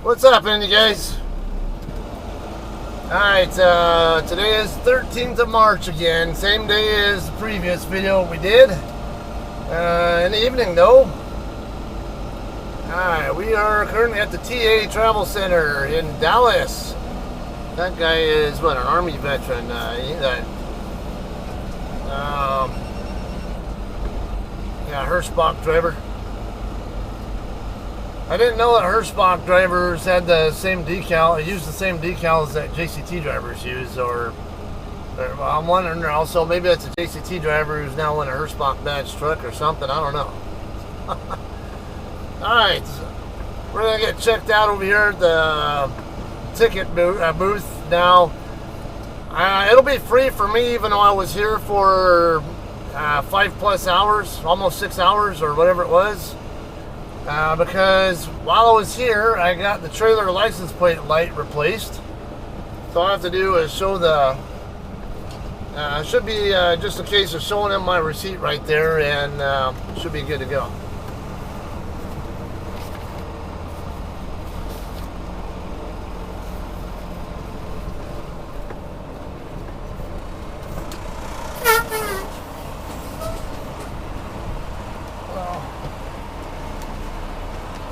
What's happening, you guys? Alright, today is 13th of March again. Same day as the previous video we did. In the evening, though. Alright, we are currently at the TA Travel Center in Dallas. That guy is, what, an Army veteran. Hirschbach driver. I didn't know that Hirschbach drivers had the same decal, used the same decals that JCT drivers use, well, I'm wondering also, maybe that's a JCT driver who's now in a Hirschbach badge truck or something, I don't know. Alright, we're going to get checked out over here at the ticket booth now. It'll be free for me even though I was here for 5+ hours, almost 6 hours or whatever it was. Because while I was here, I got the trailer license plate light replaced. So all I have to do is show the, should be just a case of showing them my receipt right there, and should be good to go.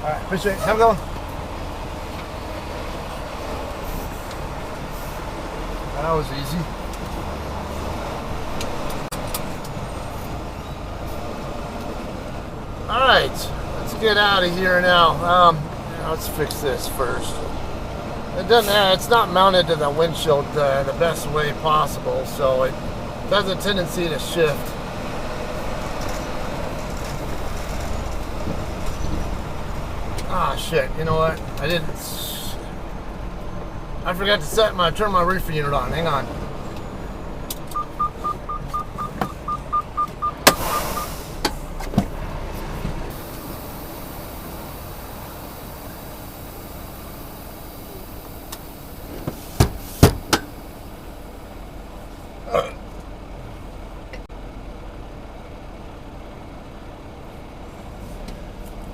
Alright, appreciate it. Have a good one. That was easy. Alright, let's get out of here now. Let's fix this first. It's not mounted to the windshield the best way possible, so it has a tendency to shift. Ah, shit, you know what? I forgot to turn my reefer unit on. Hang on.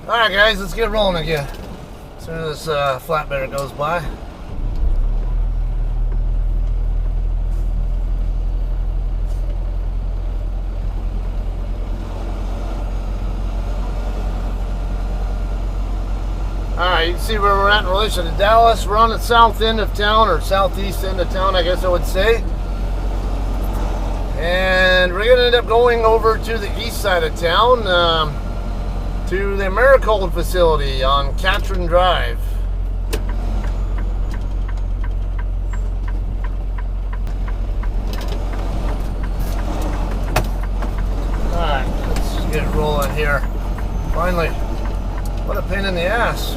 Alright guys, let's get rolling again. As soon as this flatbed goes by. Alright, you can see where we're at in relation to Dallas. We're on the south end of town, or southeast end of town, I guess I would say. And we're going to end up going over to the east side of town. To the Americold facility on Catron Drive. Alright, let's get rolling here. Finally. What a pain in the ass.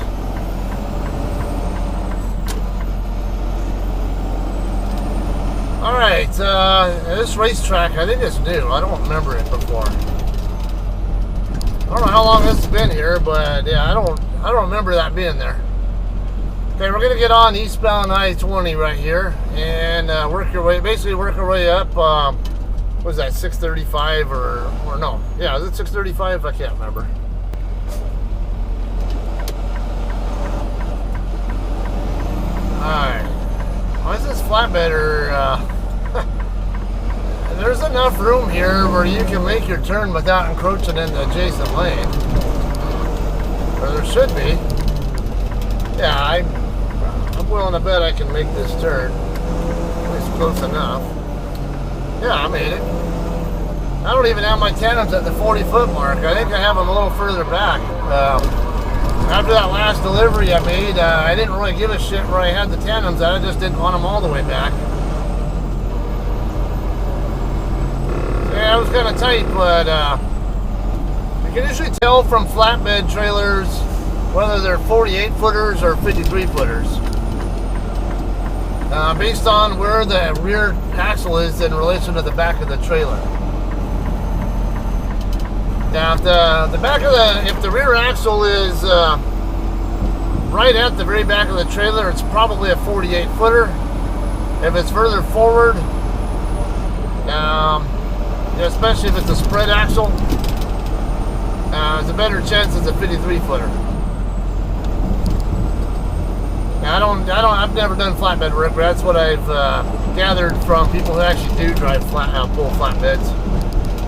Alright, this racetrack, I think it's new. I don't remember it before. I don't know how long this has been here, but yeah, I don't remember that being there. Okay, we're gonna get on eastbound I-20 right here and work our way up. What was that, 635 or no? Yeah, is it 635? I can't remember. All right, why is this flatbed there's enough room here where you can make your turn without encroaching in the adjacent lane. Or there should be. Yeah, I'm willing to bet I can make this turn. At least close enough. Yeah, I made it. I don't even have my tandems at the 40-foot mark. I think I have them a little further back. After that last delivery I made, I didn't really give a shit where I had the tandems at. I just didn't want them all the way back. Yeah, it was kind of tight, but you can usually tell from flatbed trailers whether they're 48-footers or 53-footers. Based on where the rear axle is in relation to the back of the trailer. Now, if the rear axle is right at the very back of the trailer, it's probably a 48-footer. If it's further forward, especially if it's a spread axle, there's a better chance it's a 53-footer. I've never done flatbed work, but that's what I've gathered from people who actually do drive pull flatbeds.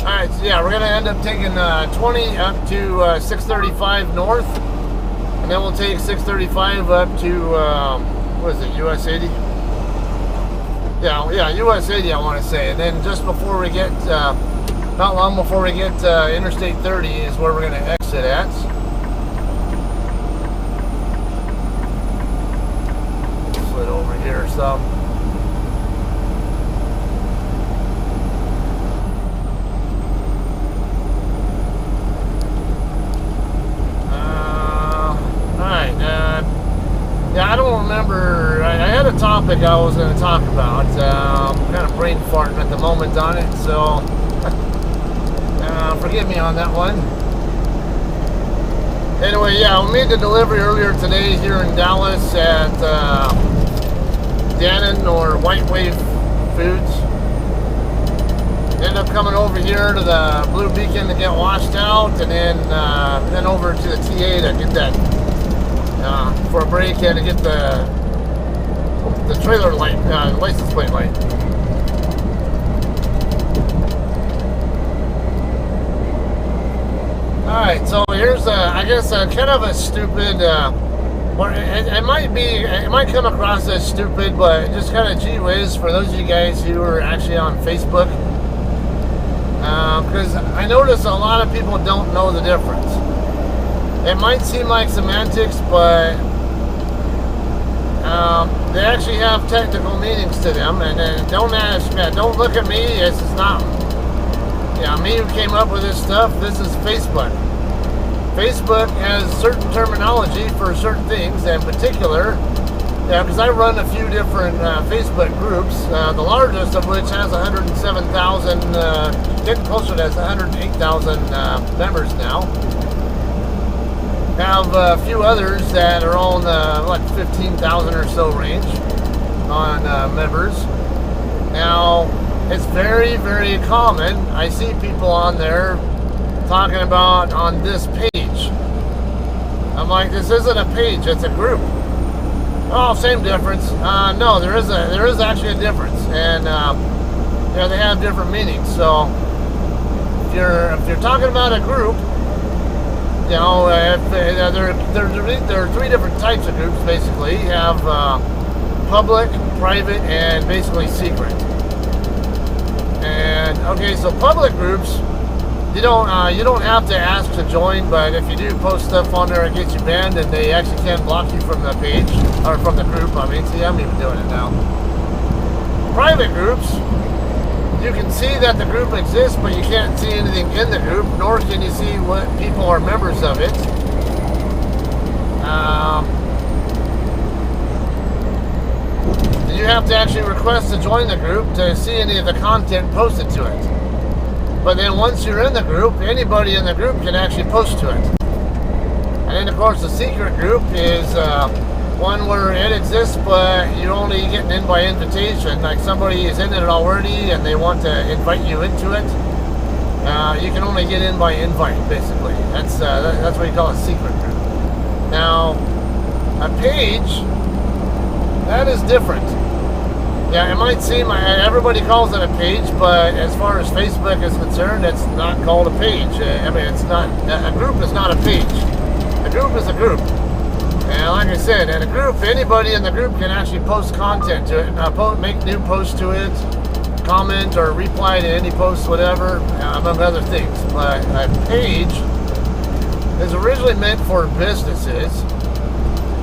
All right, so yeah, we're gonna end up taking 20 up to 635 north, and then we'll take 635 up to what is it, US 80? Yeah, US 80, I want to say, and then just before we get, not long before we get Interstate 30 is where we're gonna exit at. Slid over here some. Yeah, I don't remember. I had a topic I was going to talk about. I'm kind of brain farting at the moment on it, so forgive me on that one. Anyway, yeah, we made the delivery earlier today here in Dallas at Dannon or White Wave Foods. Ended up coming over here to the Blue Beacon to get washed out, and then over to the TA to get that for a break and to get the trailer light, license plate light. Alright, so here's I guess kind of a stupid, or it might come across as stupid, but just kind of gee whiz for those of you guys who are actually on Facebook, because I notice a lot of people don't know the difference. It might seem like semantics, but they actually have technical meanings to them. And don't look at me. This is not, me who came up with this stuff. This is Facebook. Facebook has certain terminology for certain things. In particular, because I run a few different Facebook groups. The largest of which has 107,000, getting closer to 108,000 members now. Have a few others that are all in the like 15,000 or so range on members. Now, it's very, very common. I see people on there talking about on this page. I'm like, this isn't a page, it's a group. Oh, same difference. No, there is actually a difference, and they have different meanings. So if you're talking about a group, there are three different types of groups, basically. You have public, private, and basically secret. And okay, so public groups, you don't have to ask to join, but if you do post stuff on there, it gets you banned, and they actually can block you from the page or from the group. I mean, see, I'm even doing it now. Private groups, you can see that the group exists, but you can't see anything in the group, nor can you see what people are members of it. You have to actually request to join the group to see any of the content posted to it. But then once you're in the group, anybody in the group can actually post to it. And then, of course, the secret group is one where it exists, but you're only getting in by invitation. Like somebody is in it already and they want to invite you into it. You can only get in by invite, basically. That's what you call a secret group. Now, a page, that is different. Yeah, it might seem everybody calls it a page, but as far as Facebook is concerned, it's not called a page. I mean, it's not. A group is not a page. A group is a group. And like I said, in a group, anybody in the group can actually post content to it, make new posts to it, comment or reply to any posts, whatever, among other things. But a page is originally meant for businesses,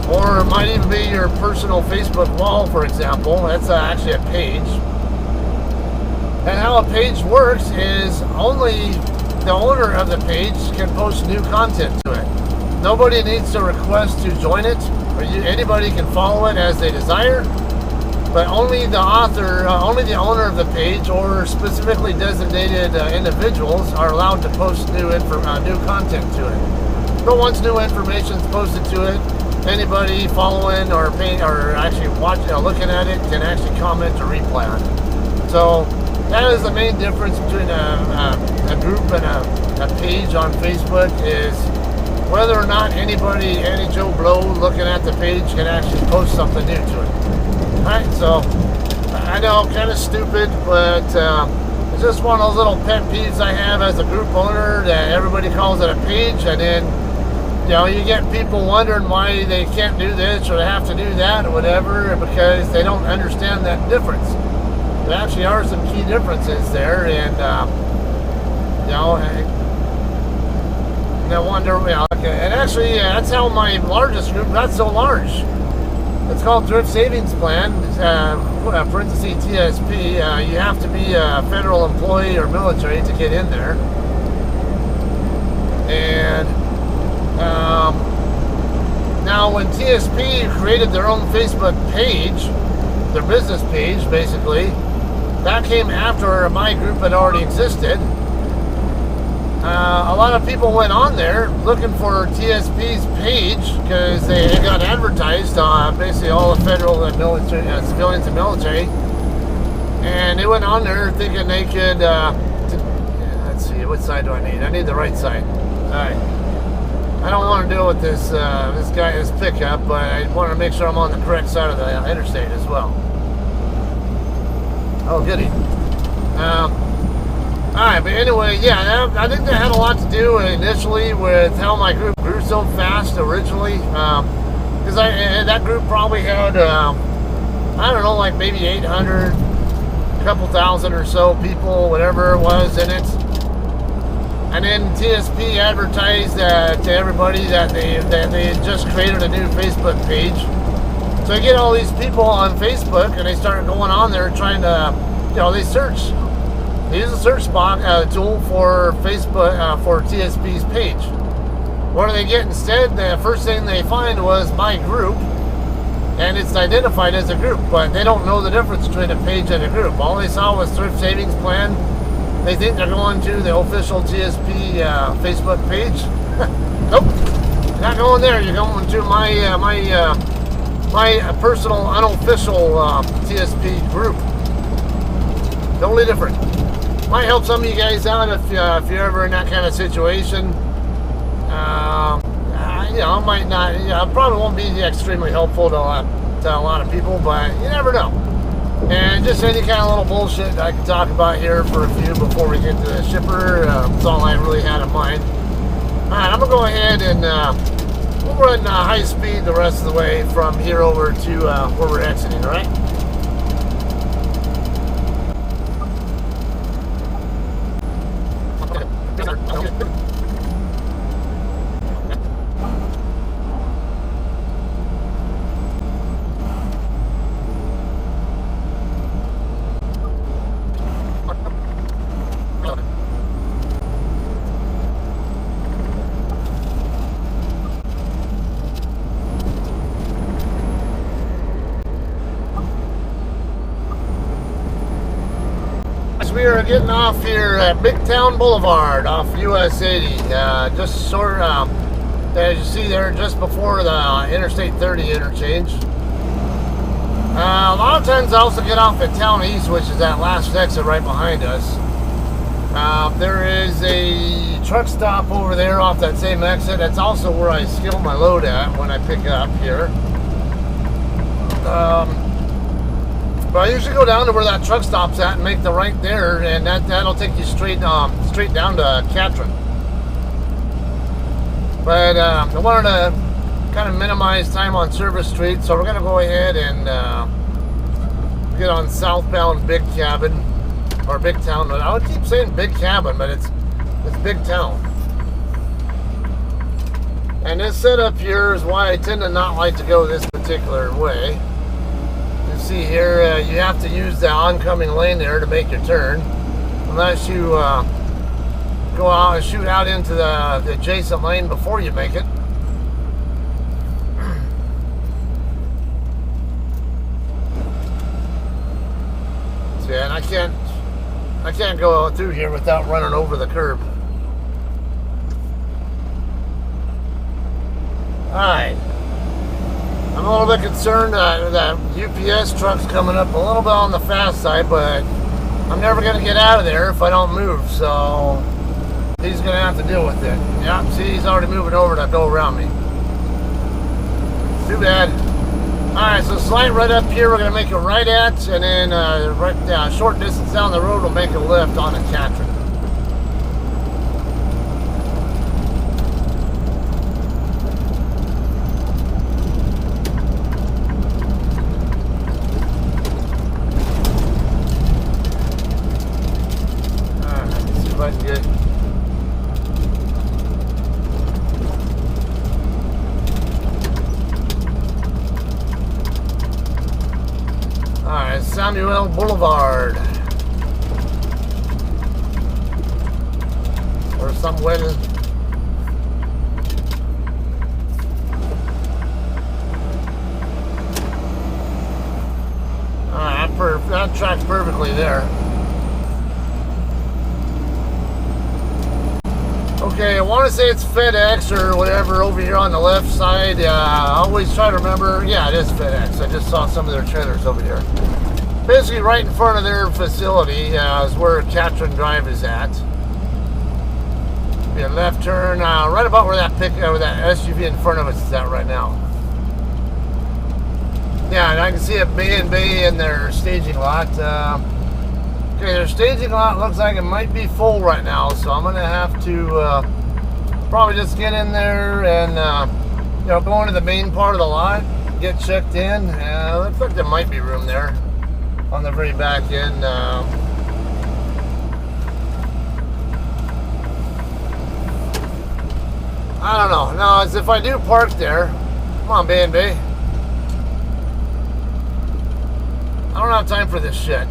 or it might even be your personal Facebook wall, for example. That's actually a page. And how a page works is only the owner of the page can post new content to it. Nobody needs to request to join it, or anybody can follow it as they desire, but only the author, only the owner of the page, or specifically designated individuals are allowed to post new content to it. But once new information is posted to it, anybody following or actually looking at it can actually comment or reply on it. So that is the main difference between a group and a page on Facebook. Is whether or not anybody, any Joe Blow looking at the page can actually post something new to it. Alright, so I know, kind of stupid, but it's just one of those little pet peeves I have as a group owner, that everybody calls it a page, and then you get people wondering why they can't do this or they have to do that or whatever, because they don't understand that difference. There actually are some key differences there, and I wonder, and actually, that's how my largest group got so large. It's called Thrift Savings Plan, parentheses TSP. You have to be a federal employee or military to get in there. And now when TSP created their own Facebook page, their business page basically, that came after my group had already existed. A lot of people went on there looking for TSP's page because they got advertised basically all the federal and military, civilians and military, and they went on there thinking they could let's see, what side do I need? I need the right side. Alright, I don't want to deal with this this pickup, but I want to make sure I'm on the correct side of the interstate as well. Oh goody. Alright, but anyway, yeah, I think that had a lot to do initially with how my group grew so fast originally. Because that group probably had, I don't know, like maybe 800, a couple thousand or so people, whatever it was in it. And then TSP advertised to everybody that they had just created a new Facebook page. So you get all these people on Facebook, and they start going on there trying to, they search. They use a search box tool for Facebook for TSP's page. What do they get instead? The first thing they find was my group, and it's identified as a group, but they don't know the difference between a page and a group. All they saw was Thrift Savings Plan. They think they're going to the official TSP Facebook page. Nope, you're not going there. You're going to my personal unofficial TSP group. Totally different. Might help some of you guys out if you're ever in that kind of situation. I might not. I probably won't be extremely helpful to a lot of people, but you never know. And just any kind of little bullshit I can talk about here for a few before we get to the shipper. That's all I really had in mind. All right, I'm gonna go ahead and we'll run high speed the rest of the way from here over to where we're exiting. All right. We are getting off here at Big Town Boulevard off US 80. Just sort of, as you see there, just before the Interstate 30 interchange. A lot of times I also get off at Town East, which is that last exit right behind us. There is a truck stop over there off that same exit. That's also where I skill my load at when I pick up here. But I usually go down to where that truck stop's at and make the right there, and that'll take you straight down to Katrin. But I wanted to kind of minimize time on Service Street, so we're going to go ahead and get on southbound Big Cabin, or Big Town. I would keep saying Big Cabin, but it's Big Town. And this setup here is why I tend to not like to go this particular way. See here, you have to use the oncoming lane there to make your turn, unless you go out and shoot out into the adjacent lane before you make it. So yeah, and I can't go through here without running over the curb. All right. I'm a little bit concerned that UPS truck's coming up a little bit on the fast side, but I'm never going to get out of there if I don't move. So He's gonna have to deal with it. Yeah, see, he's already moving over to go around me. Too bad. Alright, so slight right up here, we're gonna make a right at, and then right down, short distance down the road, we'll make a left on a Catron. Samuel Boulevard. Or somewhere. That tracks perfectly there. Okay, I want to say it's FedEx or whatever over here on the left side. I always try to remember. Yeah, it is FedEx. I just saw some of their trailers over here. Basically, right in front of their facility is where Catron Drive is at. Be a left turn, right about where that SUV in front of us is at right now. Yeah, and I can see a B&B in their staging lot. Okay, their staging lot looks like it might be full right now, so I'm gonna have to probably just get in there and go into the main part of the lot, get checked in. Looks like there might be room there on the very back end. I don't know. No, it's if I do park there. Come on, B&B. I don't have time for this shit.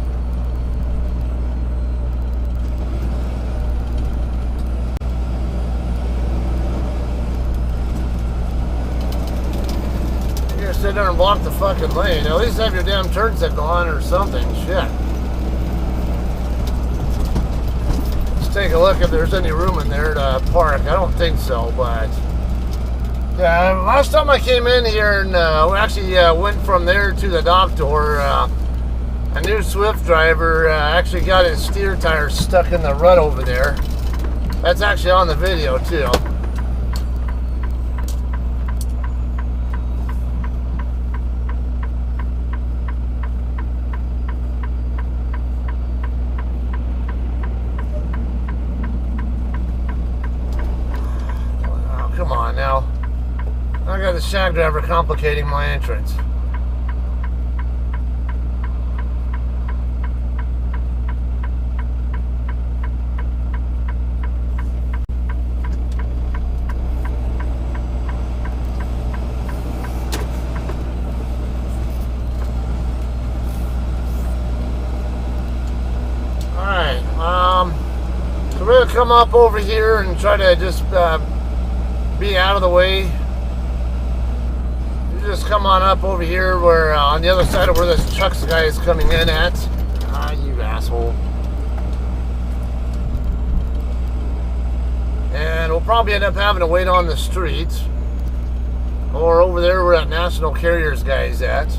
You sit there and block the fucking lane. At least have your damn turn signal on or something. Shit. Let's take a look if there's any room in there to park. I don't think so, but yeah. Last time I came in here and we actually went from there to the dock door. A new Swift driver actually got his steer tire stuck in the rut over there. That's actually on the video too. Oh, come on now. I got the shag driver complicating my entrance. We're gonna come up over here and try to just be out of the way. You just come on up over here where on the other side of where this trucks guy is coming in at. Ah, you asshole. And we'll probably end up having to wait on the street. Or over there where that National Carriers guy is at.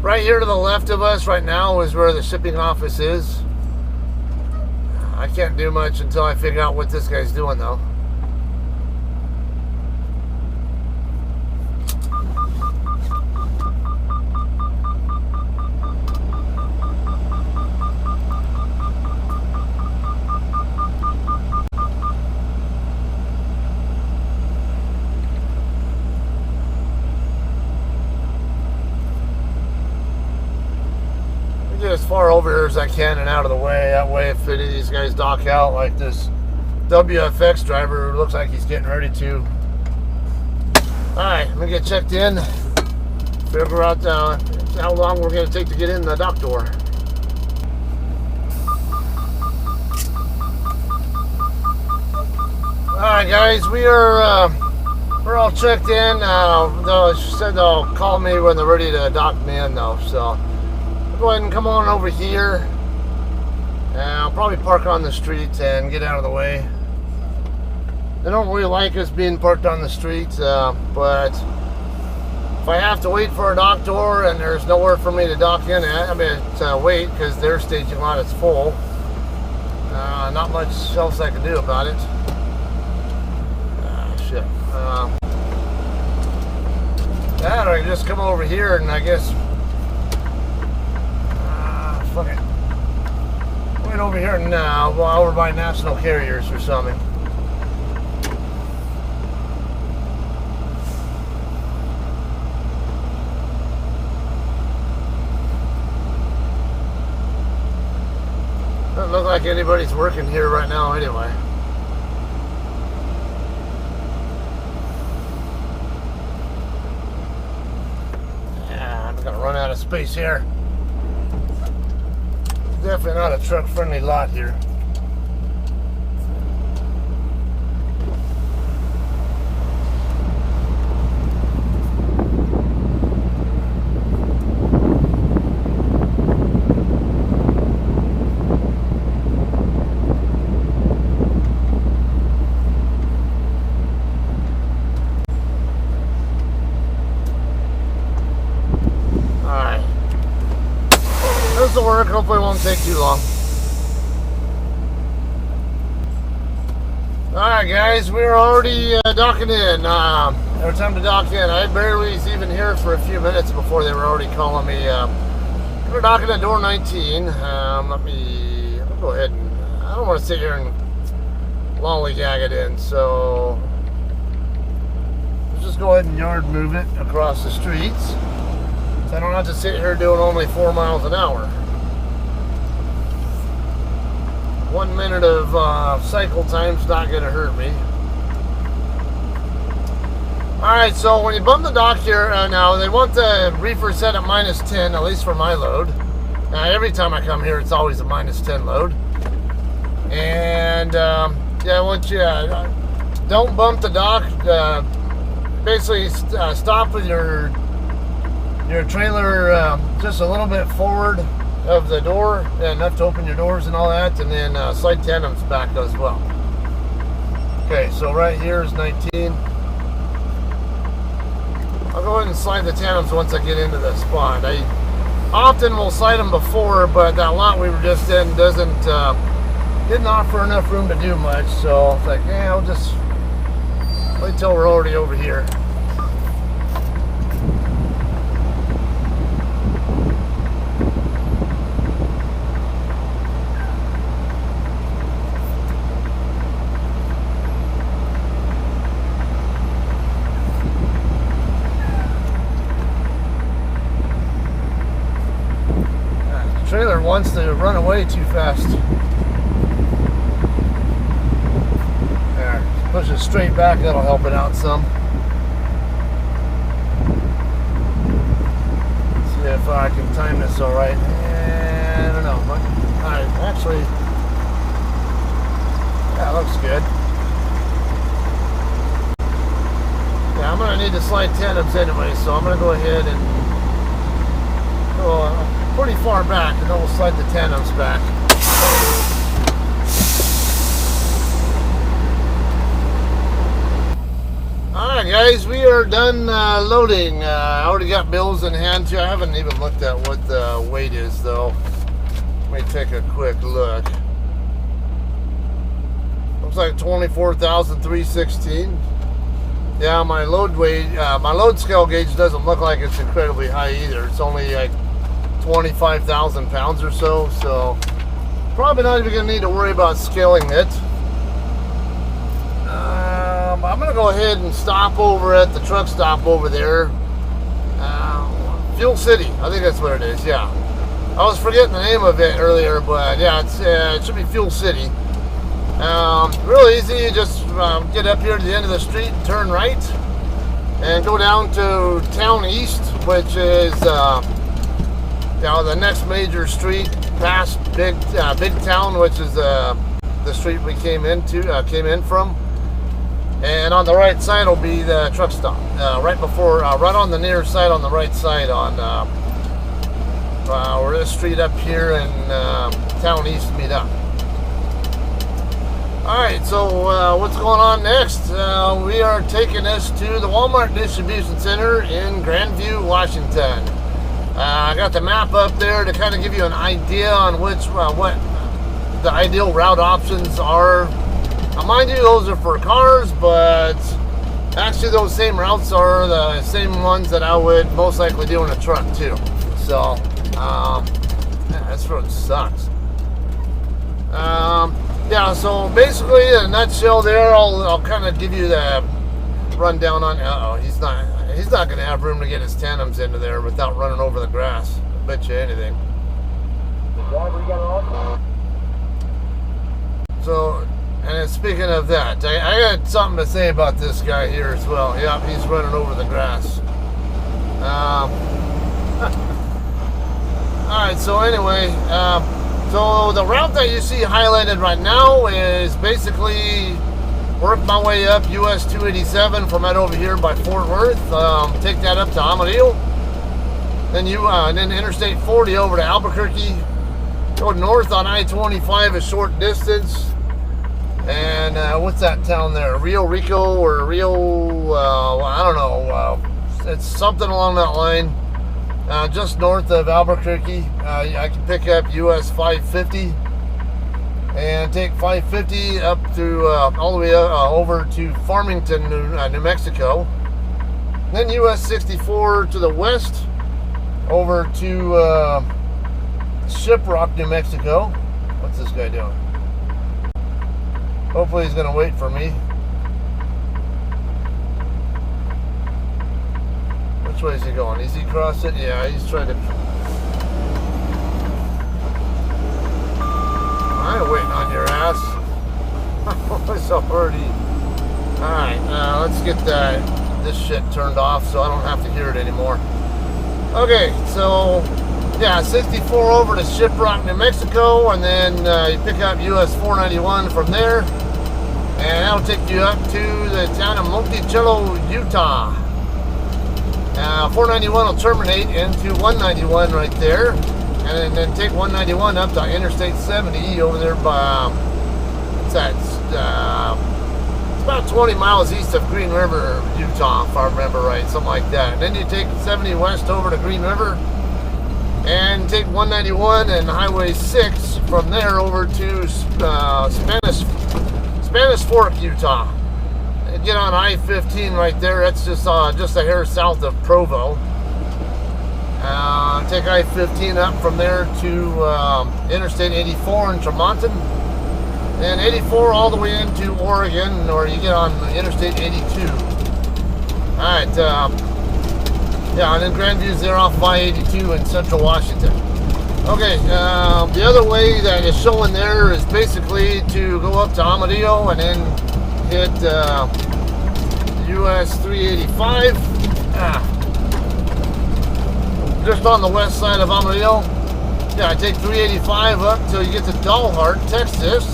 Right here to the left of us right now is where the shipping office is. I can't do much until I figure out what this guy's doing, though. As far over here as I can and out of the way. That way, if any of these guys dock out like this WFX driver looks like he's getting ready to. Alright, I'm gonna get checked in, figure out how long we're gonna take to get in the dock door. Alright guys, we're all checked in. She said they'll call me when they're ready to dock me in though, so go ahead and come on over here. I'll probably park on the street and get out of the way. They don't really like us being parked on the street, but if I have to wait for a dock door and there's nowhere for me to dock in at, I mean to wait because their staging lot is full, not much else I can do about it. Shit. That, or I can just come over here and I guess, fuck it. Wait over here now, over by National Carriers or something. Doesn't look like anybody's working here right now anyway. Yeah, I'm gonna run out of space here. Definitely not a truck-friendly lot here. This will work. Hopefully it won't take too long. Alright guys, we're already docking in. Every time to dock in. I barely was even here for a few minutes before they were already calling me. We're docking at door 19. I'll go ahead and, I don't want to sit here and lollygag it in, so let's just go ahead and yard move it across the streets. So I don't have to sit here doing only 4 miles an hour. 1 minute of cycle time's not going to hurt me. Alright, so when you bump the dock here, now they want the reefer set at -10, at least for my load. Every time I come here, it's always a -10 load. And yeah, once you don't bump the dock, basically stop with your trailer just a little bit forward of the door, enough to open your doors and all that, and then slide tandems back as well. Okay, so right here is 19. I'll go ahead and slide the tandems once I get into the spot. I often will slide them before, but that lot we were just in didn't offer enough room to do much, so it's like, yeah, I'll just wait till we're already over here. Trailer wants to run away too fast. There, push it straight back, that'll help it out some. See if I can time this alright. I don't know. Alright, actually, that looks good. Yeah, I'm going to need to slide tandems anyway, so I'm going to go ahead and go pretty far back, and then we'll slide the tandems back. Alright guys, we are done loading. I already got bills in hand too. I haven't even looked at what the weight is though. Let me take a quick look. Looks like 24,316. Yeah, my load weight, my load scale gauge doesn't look like it's incredibly high either. It's only like 25,000 pounds or so, so probably not even going to need to worry about scaling it. I'm going to go ahead and stop over at the truck stop over there. Fuel City, I think that's what it is, yeah. I was forgetting the name of it earlier, but yeah, it should be Fuel City. Real easy, you just get up here to the end of the street and turn right and go down to Town East, which is the next major street past Big Town, which is the street we came in from. And on the right side will be the truck stop. Right on the near side on the right side on where this street up here and Town East meet up. Alright, so what's going on next? We are taking this to the Walmart Distribution Center in Grandview, Washington. I got the map up there to kind of give you an idea on what the ideal route options are. Mind you, those are for cars, but actually those same routes are the same ones that I would most likely do in a truck too. So, this road sucks. Yeah, so basically in a nutshell there, I'll kind of give you the rundown on, he's not going to have room to get his tandems into there without running over the grass. I bet you anything. So, and speaking of that, I got something to say about this guy here as well. Yeah, he's running over the grass. Alright, so anyway, so the route that you see highlighted right now is basically work my way up US 287 from right over here by Fort Worth. Take that up to Amarillo. Then then Interstate 40 over to Albuquerque. Go north on I-25 a short distance. And what's that town there? Rio Rico or Rio, I don't know. It's something along that line. Just north of Albuquerque. I can pick up US 550 and take 550 up to all the way over to Farmington, New Mexico. Then US 64 to the west over to Shiprock, New Mexico. What's this guy doing? Hopefully he's going to wait for me. Which way is he going? Is he cross it? Yeah, he's trying to... I ain't waiting on your ass. It's already... Alright, let's get this shit turned off so I don't have to hear it anymore. Okay, so... Yeah, 64 over to Shiprock, New Mexico, and then you pick up US 491 from there. And that'll take you up to the town of Monticello, Utah. 491 will terminate into 191 right there. And then take 191 up to Interstate 70 over there by, what's that? It's about 20 miles east of Green River, Utah, if I remember right, something like that. And then you take 70 west over to Green River. And take 191 and Highway 6 from there over to Spanish Fork, Utah. And get on I-15 right there. That's just a hair south of Provo. Take I-15 up from there to Interstate 84 in Tremonton. And 84 all the way into Oregon, or you get on Interstate 82. Alright, yeah, and then Grandview's there off I-82 in central Washington. Okay, the other way that is showing there is basically to go up to Amarillo and then hit US 385. Just on the west side of Amarillo. Yeah, I take 385 up till you get to Dalhart, Texas.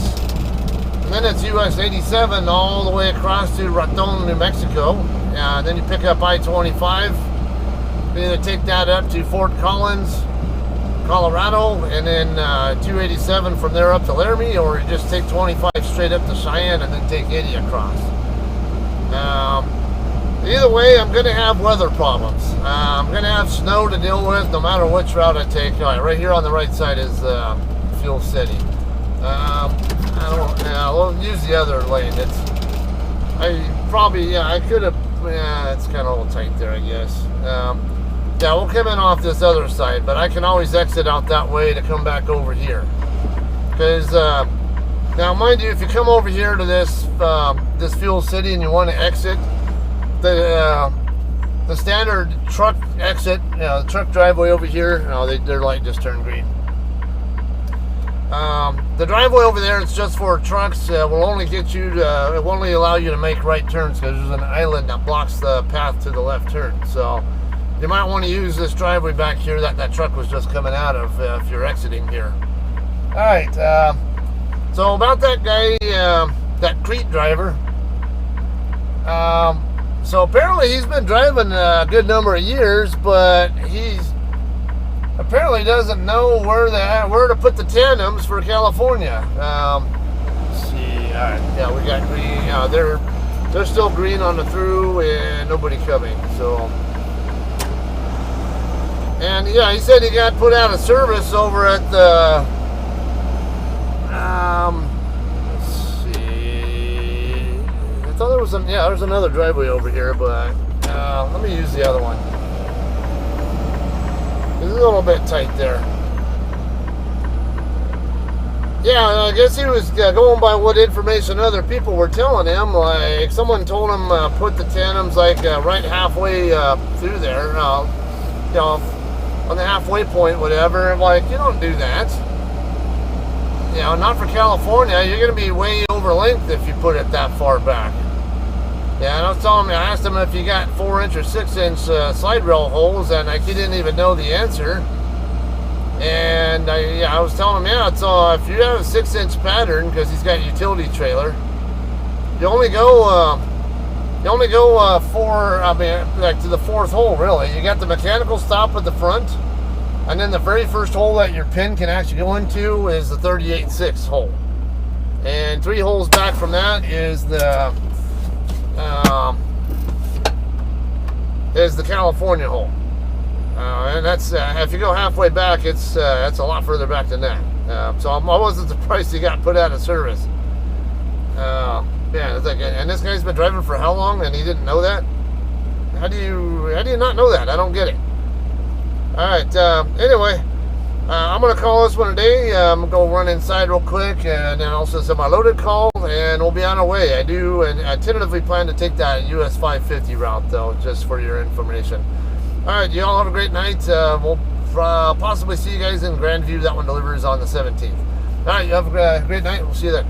And then it's US 87 all the way across to Raton, New Mexico. Then you pick up I-25. You either take that up to Fort Collins, Colorado, and then 287 from there up to Laramie, or you just take 25 straight up to Cheyenne and then take 80 across. Either way, I'm going to have weather problems. I'm going to have snow to deal with no matter which route I take. All right, right here on the right side is Fuel City. We'll use the other lane. I could have, it's kind of all tight there, I guess. Yeah, we'll come in off this other side, but I can always exit out that way to come back over here. Because, now mind you, if you come over here to this Fuel City and you want to exit, the standard truck exit, the truck driveway over here, their light just turned green. The driveway over there, it's just for trucks, will only get you to, it will only allow you to make right turns because there's an island that blocks the path to the left turn. So you might want to use this driveway back here that truck was just coming out of if you're exiting here. Alright, so about that guy, that Crete driver. So apparently he's been driving a good number of years, but he's apparently doesn't know where to put the tandems for California. Let's see. All right, yeah, we got green. They're still green on the through, and nobody coming. So, and yeah, he said he got put out of service over at the Let's see. I thought there was there's another driveway over here, but let me use the other one. It's a little bit tight there. Yeah, I guess he was going by what information other people were telling him. Like, someone told him put the tandems like right halfway through there, you know, on the halfway point, whatever. I'm like, you don't do that. You know, not for California. You're going to be way over length if you put it that far back. Yeah, and I was telling him, I asked him if you got 4-inch or 6-inch side rail holes, and like, he didn't even know the answer. And I was telling him, yeah, it's if you have a 6-inch pattern, because he's got a utility trailer, you only go like to the 4th hole, really. You got the mechanical stop at the front, and then the very first hole that your pin can actually go into is the 38.6 hole, and 3 holes back from that is the California hole. And that's if you go halfway back, it's a lot further back than that. So I wasn't surprised he got put out of service. Yeah, it's like, and this guy's been driving for how long, and he didn't know that? How do you not know that? I don't get it. All right. Anyway, I'm gonna call this one a day. I'm gonna go run inside real quick, and then also send my loaded call, and we'll be on our way. I tentatively plan to take that US 550 route, though, just for your information. All right, you all have a great night. We'll possibly see you guys in Grandview. That one delivers on the 17th. All right, you have a great night. We'll see you then.